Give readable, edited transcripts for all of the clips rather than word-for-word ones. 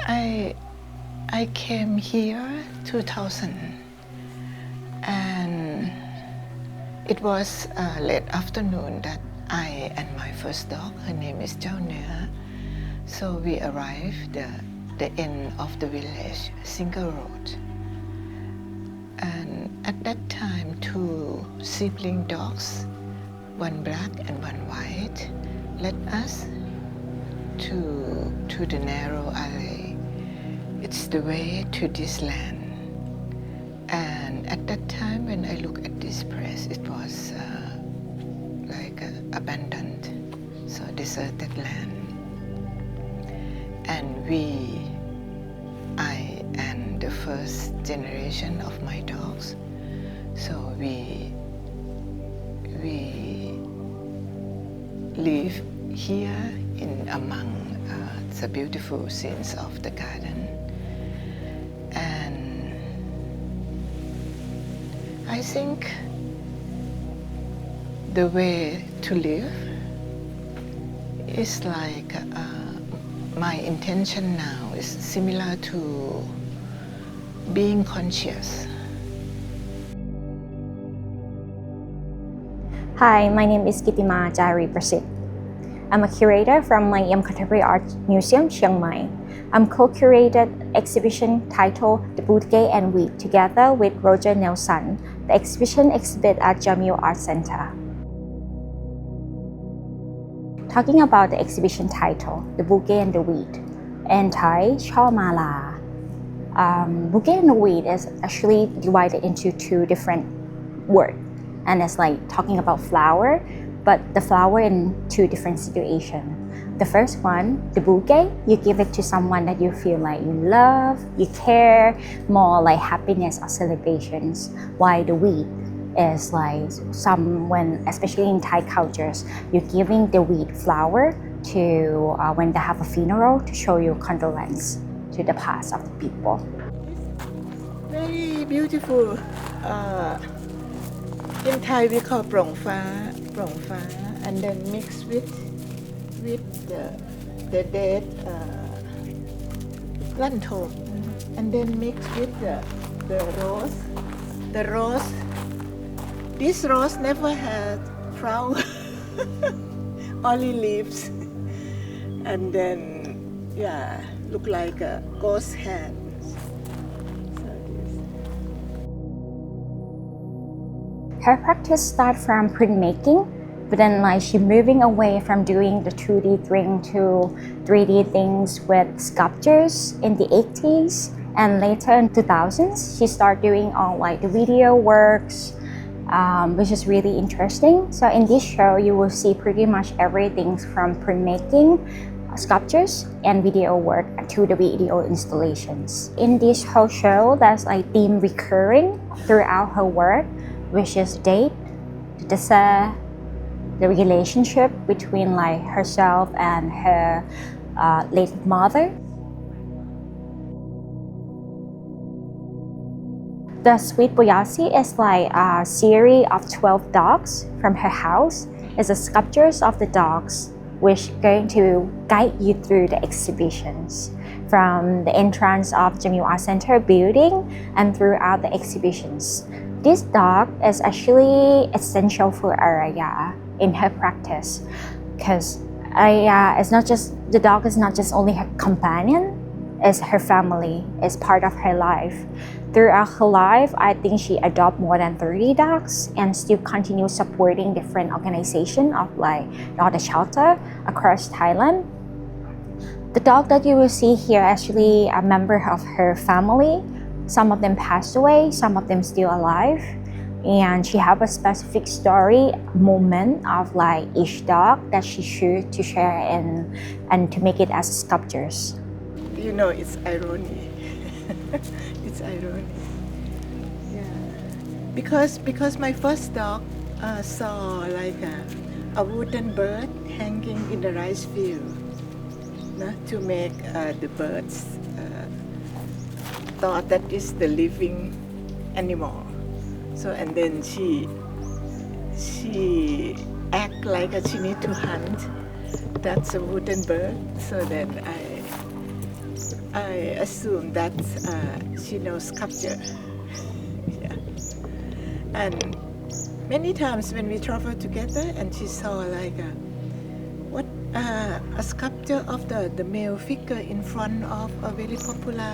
I came here 2000, and it was late afternoon that I and my first dog, her name is Jameel, so we arrived the end of the village, single road. And at that time, two sibling dogs, one black and one white, led us to the narrow alley. It's the way to this land. And at that time, when I look at this place, it was abandoned, so deserted land. And I and the first generation of my dogs, so we live here in among the beautiful scenes of the garden. And I think the way to live is like my intention now is similar to being conscious. Hi, my name is Kittima Chareeprasit. I'm a curator from MAIIAM Contemporary Art Museum, Chiang Mai. I'm co-curated exhibition titled The Bouquet and Wreath together with Roger Nelson. The exhibition exhibit at Jameel Art Center. Talking about the exhibition title, The Bouquet and the Wreath, in Thai, Chaw Mala. Bouquet and the Wreath is actually divided into two different words, and it's like talking about flower, but the flower in two different situations. The first one, the bouquet, you give it to someone that you feel like you love, you care, more like happiness or celebrations. While the wreath is like someone, especially in Thai cultures, you're giving the wreath flower to when they have a funeral to show your condolence to the past of the people. Very beautiful. In Thai we call prong fa, and then mixed with the dead lan thok, and then mixed with the rose. The rose. This rose never had flower, only leaves, and then look like a ghost hand. Her practice started from printmaking, but then like she moving away from doing the 2D thing to 3D things with sculptures in the 80s, and later in 2000s she started doing all like the video works, which is really interesting. So in this show you will see pretty much everything from printmaking, sculptures and video work to the video installations. In this whole show, there's like theme recurring throughout her work, which is date, the desire, the relationship between like herself and her late mother. The Sweet Boyasi is like a series of 12 dogs from her house. It's the sculptures of the dogs which going to guide you through the exhibitions from the entrance of Jameel Art Center building and throughout the exhibitions. This dog is actually essential for Araya in her practice, because Araya is not just, the dog is not just only her companion, it's her family, it's part of her life. Throughout her life, I think she adopted more than 30 dogs and still continue supporting different organizations of like dog shelter across Thailand. The dog that you will see here actually a member of her family. Some of them passed away, some of them still alive. And she have a specific story, moment of like each dog that she choose to share and to make it as sculptures. You know, it's irony. It's irony. Yeah. Because my first dog saw like a wooden bird hanging in the rice field, to make the birds thought that is the living animal. So and then she act like she need to hunt. That's a wooden bird. So then I assume that she knows sculpture. Yeah. And many times when we travel together and she saw like a sculpture of the male figure in front of a very popular,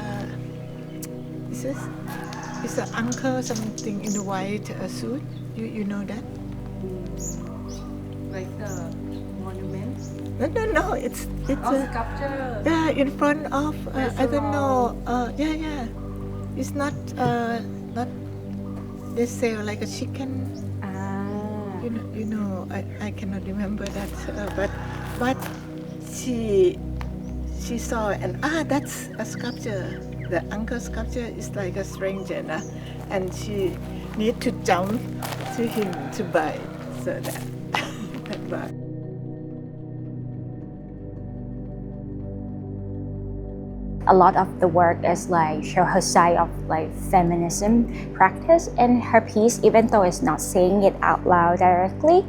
it's an uncle something in the white suit. You know that? Like the monument? No, it's a sculpture. yeah, in front of I don't know. Yeah. It's not they sell like a chicken. You know, I cannot remember that, but she saw and that's a sculpture. The uncle sculpture is like a stranger, nah? And she need to jump to him to buy, so that buy. A lot of the work is like show her side of like feminism practice in her piece, even though it's not saying it out loud directly.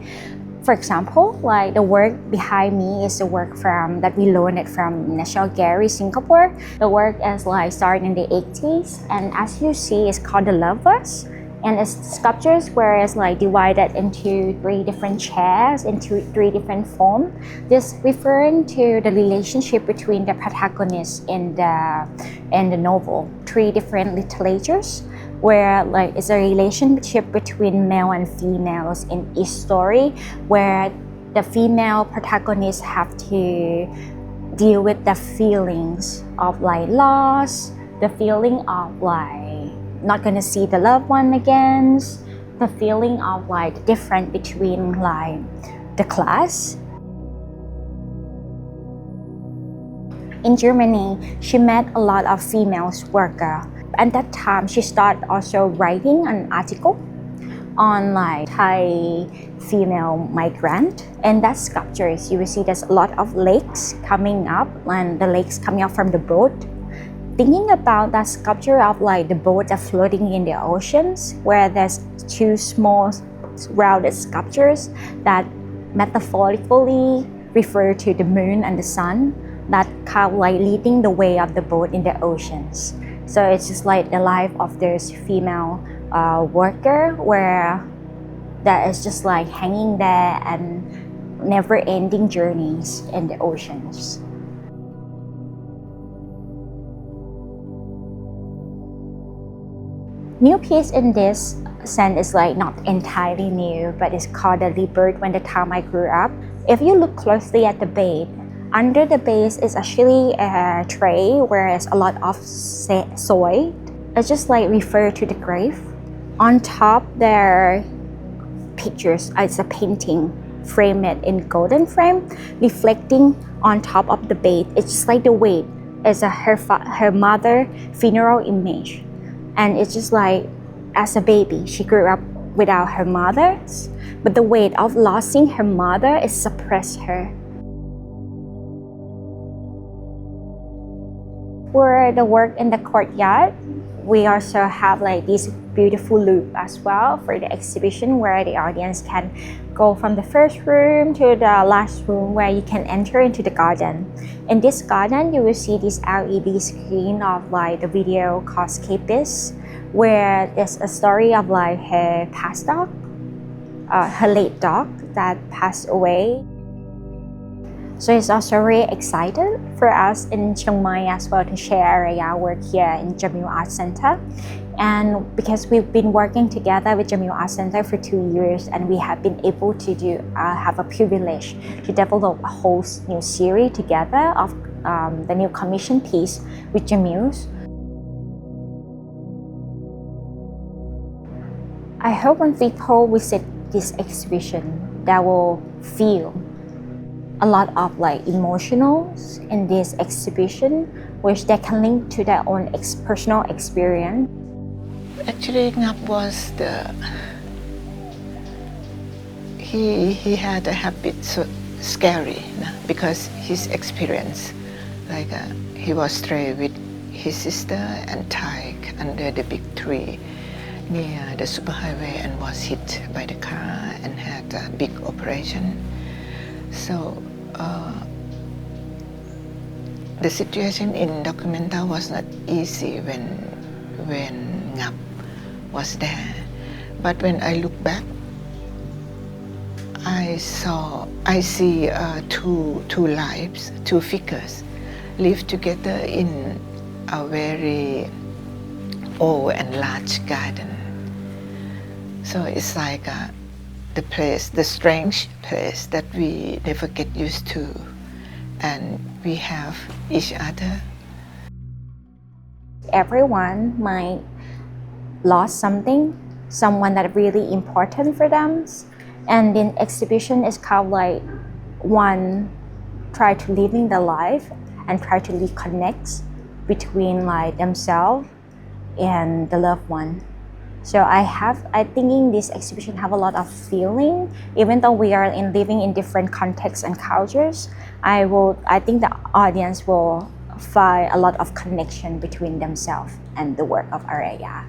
For example, like the work behind me is the work that we loaned it from National Gallery, Singapore. The work is like started in the 80s, and as you see, it's called The Lovers. And it's sculptures where it's like divided into 3 different chairs, into 3 different forms. This referring to the relationship between the protagonists in the novel. 3 different literatures where like it's a relationship between male and females in each story, where the female protagonists have to deal with the feelings of like loss, the feeling of like not gonna see the loved one again, the feeling of like different between like the class. In Germany, she met a lot of female workers. At that time, she started also writing an article on like Thai female migrant. And that sculptures, you will see there's a lot of lakes coming up, and the lakes coming up from the boat. Thinking about that sculpture of like the boat are floating in the oceans, where there's 2 small rounded sculptures that metaphorically refer to the moon and the sun, that kind of like leading the way of the boat in the oceans. So it's just like the life of this female worker, where that is just like hanging there and never-ending journeys in the oceans. New piece in this sense is like not entirely new, but it's called The Rebirth When the Time I Grew Up. If you look closely at the base, under the base is actually a tray where there's a lot of soil. It's just like refer to the grave. On top there are pictures, it's a painting framed in golden frame, reflecting on top of the base. It's just like the weight is her mother funeral image. And it's just like, as a baby, she grew up without her mother, but the weight of losing her mother is suppressed her. For the work in the courtyard, we also have like this beautiful loop as well for the exhibition, where the audience can go from the first room to the last room, where you can enter into the garden. In this garden, you will see this LED screen of like the video called Escapist, where there's a story of like her past dog, her late dog that passed away. So it's also really excited for us in Chiang Mai as well to share Araya work here in Jameel Art Center. And because we've been working together with Jameel Art Center for 2 years, and we have been able to have a privilege to develop a whole new series together of the new commission piece with Jameel. I hope when people visit this exhibition, they will feel a lot of like emotionals in this exhibition, which they can link to their own personal experience. Actually, Ngap was he had a habit so scary, because his experience, like he was stray with his sister and Tyke under the big tree near the superhighway and was hit by the car and had a big operation. So the situation in Documenta was not easy when Ngap was there. But when I look back, I see two lives, two figures live together in a very old and large garden. So it's like the strange place that we never get used to, and we have each other. Everyone might lost something, someone that really important for them, and the exhibition is kind of like one try to living the life and try to reconnect between like themselves and the loved one. So I think in this exhibition have a lot of feeling, even though we are living in different contexts and cultures. I think the audience will find a lot of connection between themselves and the work of Araya.